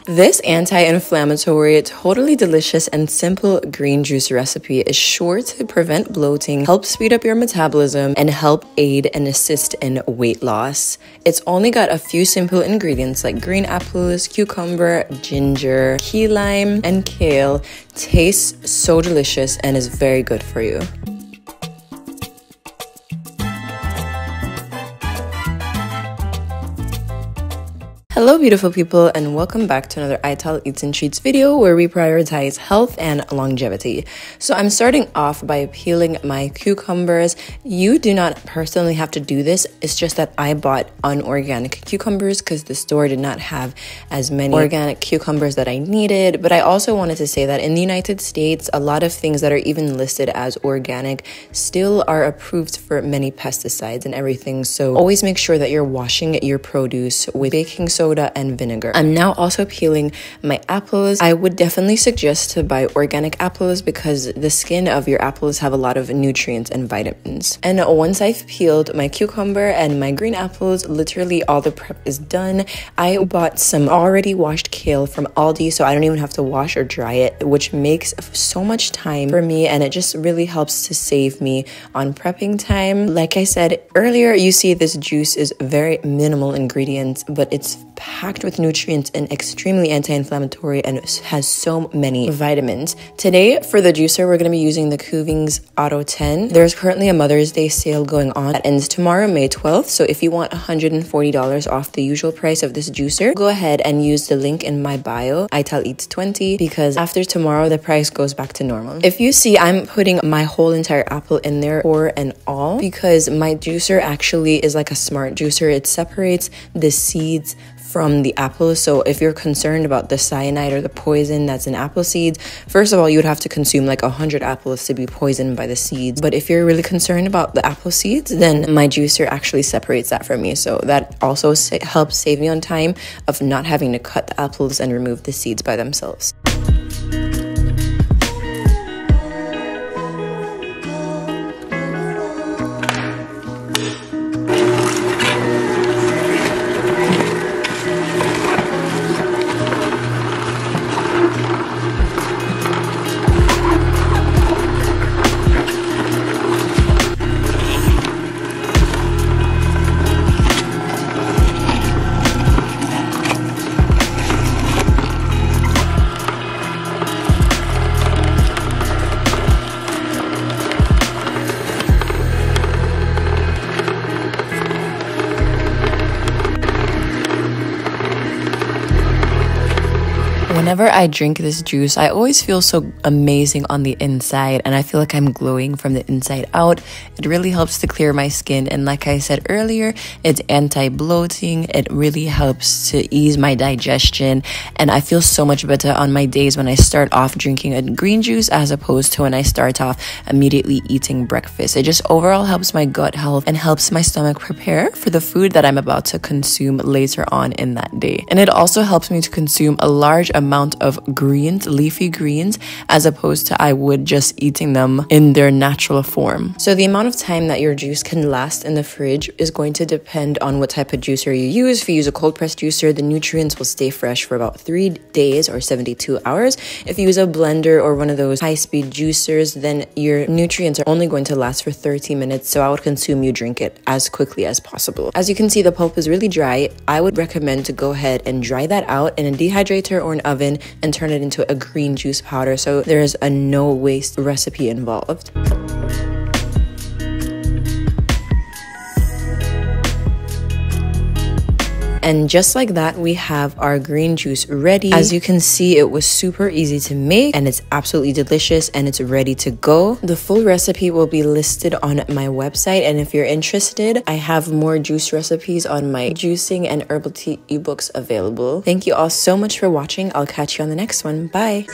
This anti-inflammatory, totally delicious and simple green juice recipe is sure to prevent bloating, help speed up your metabolism, and help aid and assist in weight loss. It's only got a few simple ingredients like green apples, cucumber, ginger, key lime, and kale. Tastes so delicious and is very good for you. Hello beautiful people, and welcome back to another ITAL Eats and Treats video where we prioritize health and longevity. So I'm starting off by peeling my cucumbers. You do not personally have to do this. It's just that I bought unorganic cucumbers because the store did not have as many organic cucumbers that I needed. But I also wanted to say that in the United States, a lot of things that are even listed as organic still are approved for many pesticides and everything. So always make sure that you're washing your produce with baking soda and vinegar. I'm now also peeling my apples. I would definitely suggest to buy organic apples because the skin of your apples have a lot of nutrients and vitamins. And once I've peeled my cucumber and my green apples, literally all the prep is done. I bought some already washed kale from Aldi, so I don't even have to wash or dry it, which makes so much time for me, and it just really helps to save me on prepping time. Like I said earlier, you see this juice is very minimal ingredients, but it's packed with nutrients and extremely anti-inflammatory and has so many vitamins. Today for the juicer, we're going to be using the Kuvings Auto 10. There's currently a Mother's Day sale going on that ends tomorrow, May 12th. So if you want $140 off the usual price of this juicer, go ahead and use the link in my bio, ITAL Eats 20, because after tomorrow, the price goes back to normal. If you see, I'm putting my whole entire apple in there, core and all, because my juicer actually is like a smart juicer. It separates the seeds from the apples. So if you're concerned about the cyanide or the poison that's in apple seeds, first of all, you would have to consume like 100 apples to be poisoned by the seeds. But if you're really concerned about the apple seeds, then my juicer actually separates that from me. So that also helps save me on time of not having to cut the apples and remove the seeds by themselves. Whenever I drink this juice, I always feel so amazing on the inside, and I feel like I'm glowing from the inside out. It really helps to clear my skin, and like I said earlier, it's anti-bloating. It really helps to ease my digestion, and I feel so much better on my days when I start off drinking a green juice as opposed to when I start off immediately eating breakfast. It just overall helps my gut health and helps my stomach prepare for the food that I'm about to consume later on in that day. And it also helps me to consume a large amount of greens, leafy greens, as opposed to I would just eating them in their natural form. So the amount of time that your juice can last in the fridge is going to depend on what type of juicer you use. If you use a cold press juicer, the nutrients will stay fresh for about 3 days or 72 hours. If you use a blender or one of those high-speed juicers, then your nutrients are only going to last for 30 minutes. So I would consume you drink it as quickly as possible. As you can see, the pulp is really dry. I would recommend to go ahead and dry that out in a dehydrator or an oven and turn it into a green juice powder, so there's a no waste recipe involved. And just like that, we have our green juice ready. As you can see, it was super easy to make and it's absolutely delicious and it's ready to go. The full recipe will be listed on my website, and if you're interested, I have more juice recipes on my juicing and herbal tea ebooks available. Thank you all so much for watching. I'll catch you on the next one. Bye.